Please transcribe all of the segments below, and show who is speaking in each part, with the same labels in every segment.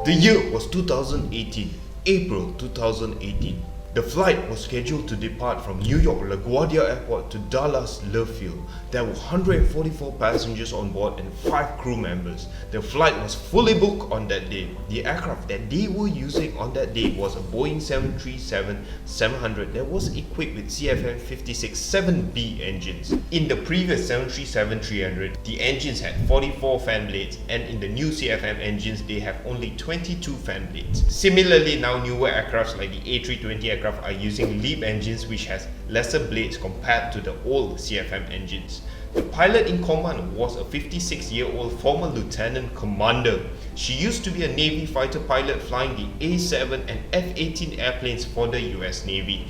Speaker 1: The year was 2018, April 2018. The flight was scheduled to depart from New York LaGuardia Airport to Dallas Love Field. There were 144 passengers on board and 5 crew members. The flight was fully booked on that day. The aircraft that they were using on that day was a Boeing 737-700 that was equipped with CFM56-7B engines. In the previous 737-300, the engines had 44 fan blades, and in the new CFM engines, they have only 22 fan blades. Similarly, now newer aircrafts like the A320 aircraft are using LEAP engines which has lesser blades compared to the old CFM engines. The pilot in command was a 56-year-old former lieutenant commander. She used to be a Navy fighter pilot flying the A-7 and F-18 airplanes for the US Navy.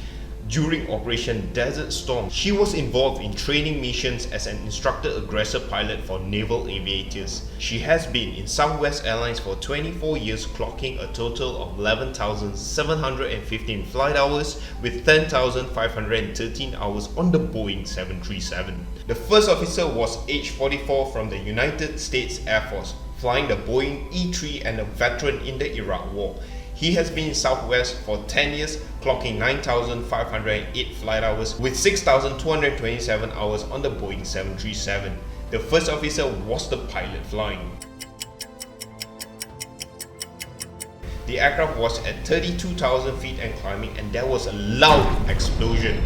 Speaker 1: During Operation Desert Storm, she was involved in training missions as an instructor aggressor pilot for naval aviators. She has been in Southwest Airlines for 24 years, clocking a total of 11,715 flight hours with 10,513 hours on the Boeing 737. The first officer was age 44 from the United States Air Force, flying the Boeing E-3 and a veteran in the Iraq War. He has been in Southwest for 10 years, clocking 9,508 flight hours with 6,227 hours on the Boeing 737. The first officer was the pilot flying. The aircraft was at 32,000 feet and climbing, and there was a loud explosion.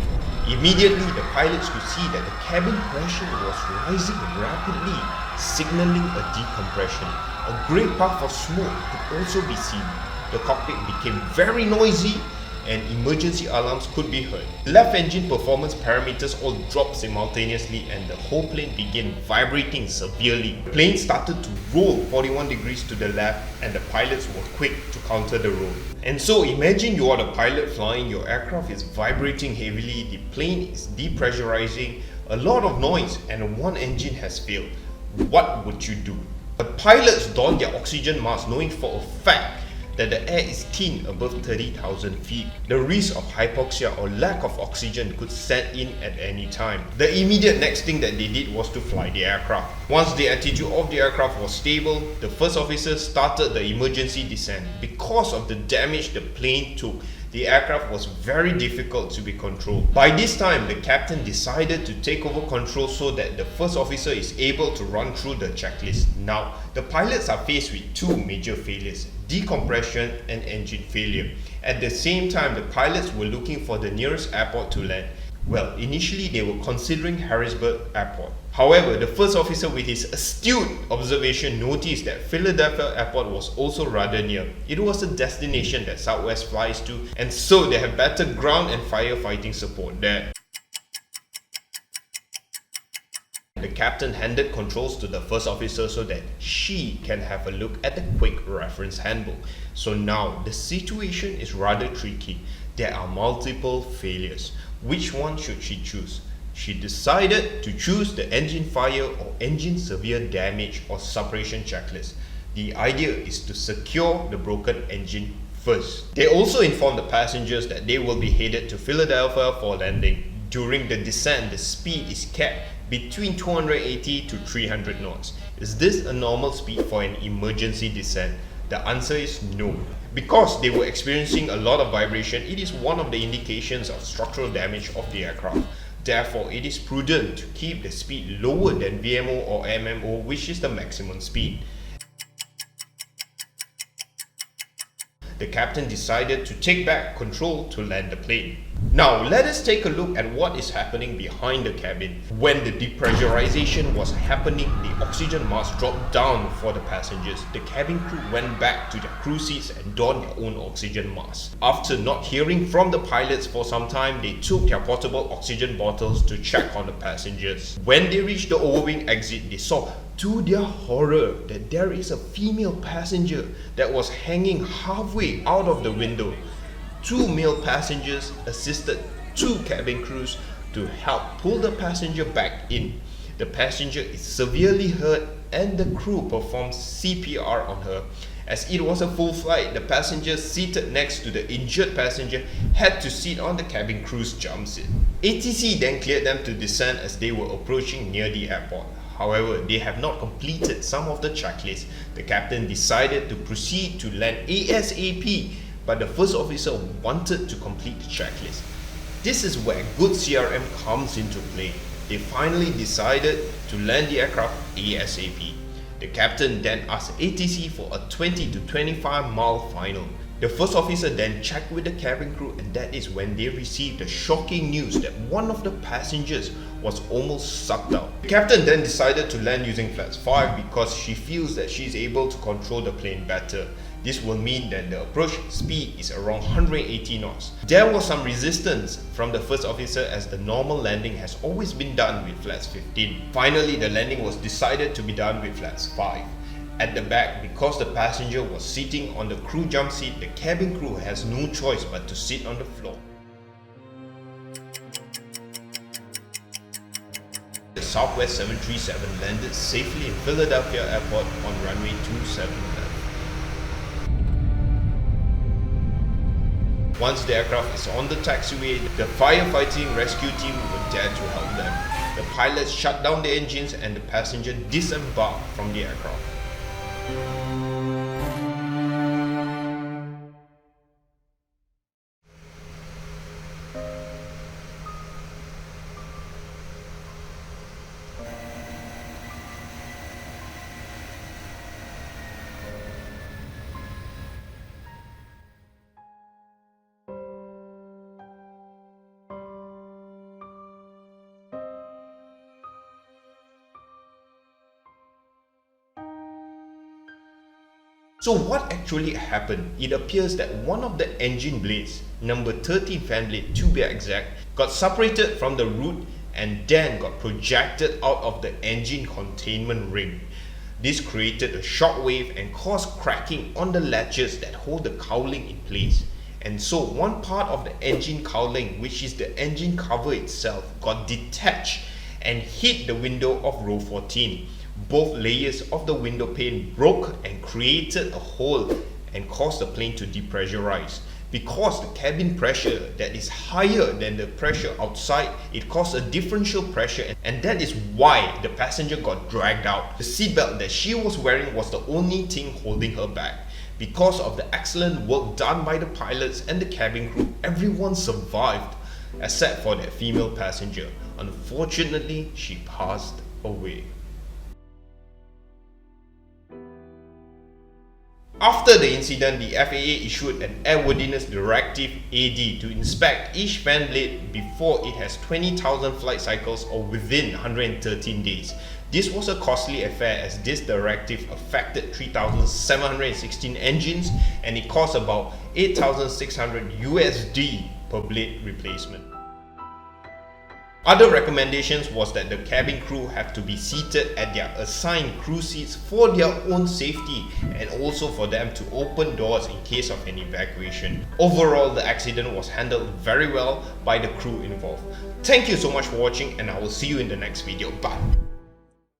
Speaker 1: Immediately, the pilots could see that the cabin pressure was rising rapidly, signaling a decompression. A great puff of smoke could also be seen. The cockpit became very noisy and emergency alarms could be heard. Left engine performance parameters all dropped simultaneously and the whole plane began vibrating severely. The plane started to roll 41 degrees to the left and the pilots were quick to counter the roll. And so imagine you are the pilot flying, your aircraft is vibrating heavily, the plane is depressurizing, a lot of noise, and one engine has failed. What would you do? The pilots don their oxygen mask knowing for a fact that the air is thin above 30,000 feet. The risk of hypoxia or lack of oxygen could set in at any time. The immediate next thing that they did was to fly the aircraft. Once the attitude of the aircraft was stable, the first officer started the emergency descent. Because of the damage the plane took, the aircraft was very difficult to be controlled. By this time, the captain decided to take over control so that the first officer is able to run through the checklist. Now, the pilots are faced with two major failures: decompression and engine failure. At the same time, the pilots were looking for the nearest airport to land. Well, initially they were considering Harrisburg Airport. However, the first officer with his astute observation noticed that Philadelphia Airport was also rather near. It was a destination that Southwest flies to, and so they have better ground and firefighting support there. The captain handed controls to the first officer so that she can have a look at the quick reference handbook. So now the situation is rather tricky. There are multiple failures. Which one should she choose? She decided to choose the engine fire or engine severe damage or separation checklist. The idea is to secure the broken engine first. They also informed the passengers that they will be headed to Philadelphia for landing. During the descent, the speed is kept between 280 to 300 knots. Is this a normal speed for an emergency descent? The answer is no. Because they were experiencing a lot of vibration, it is one of the indications of structural damage of the aircraft. Therefore, it is prudent to keep the speed lower than VMO or MMO, which is the maximum speed. The captain decided to take back control to land the plane. Now, let us take a look at what is happening behind the cabin. When the depressurization was happening, the oxygen mask dropped down for the passengers. The cabin crew went back to their crew seats and donned their own oxygen masks. After not hearing from the pilots for some time, they took their portable oxygen bottles to check on the passengers. When they reached the overwing exit, they saw, to their horror, that there is a female passenger that was hanging halfway out of the window. 2 male passengers assisted 2 cabin crews to help pull the passenger back in. The passenger is severely hurt and the crew performed CPR on her. As it was a full flight, the passenger seated next to the injured passenger had to sit on the cabin crew's jump seat. ATC then cleared them to descend as they were approaching near the airport. However, they have not completed some of the checklists. The captain decided to proceed to land ASAP, but the first officer wanted to complete the checklist. This is where good CRM comes into play. They finally decided to land the aircraft ASAP. The captain then asked ATC for a 20 to 25 mile final. The first officer then checked with the cabin crew, and that is when they received the shocking news that one of the passengers was almost sucked out. The captain then decided to land using flaps 5 because she feels that she is able to control the plane better. This will mean that the approach speed is around 180 knots. There was some resistance from the first officer as the normal landing has always been done with flaps 15. Finally, the landing was decided to be done with flaps 5. At the back, because the passenger was sitting on the crew jump seat, the cabin crew has no choice but to sit on the floor. The Southwest 737 landed safely in Philadelphia Airport on runway 27 left. Once the aircraft is on the taxiway, the firefighting rescue team were there to help them. The pilots shut down the engines and the passenger disembarked from the aircraft. So what actually happened? It appears that one of the engine blades, number 13 fan blade to be exact, got separated from the root and then got projected out of the engine containment ring. This created a shock wave and caused cracking on the latches that hold the cowling in place. And so one part of the engine cowling, which is the engine cover itself, got detached and hit the window of row 14. Both layers of the window pane broke and created a hole and caused the plane to depressurize. Because the cabin pressure that is higher than the pressure outside, it caused a differential pressure, and that is why the passenger got dragged out. The seatbelt that she was wearing was the only thing holding her back. Because of the excellent work done by the pilots and the cabin crew, everyone survived except for that female passenger. Unfortunately, she passed away. After the incident, the FAA issued an Airworthiness Directive AD to inspect each fan blade before it has 20,000 flight cycles or within 113 days. This was a costly affair as this directive affected 3,716 engines and it cost about 8,600 USD per blade replacement. Other recommendations was that the cabin crew have to be seated at their assigned crew seats for their own safety and also for them to open doors in case of an evacuation. Overall, the accident was handled very well by the crew involved. Thank you so much for watching and I will see you in the next video. Bye!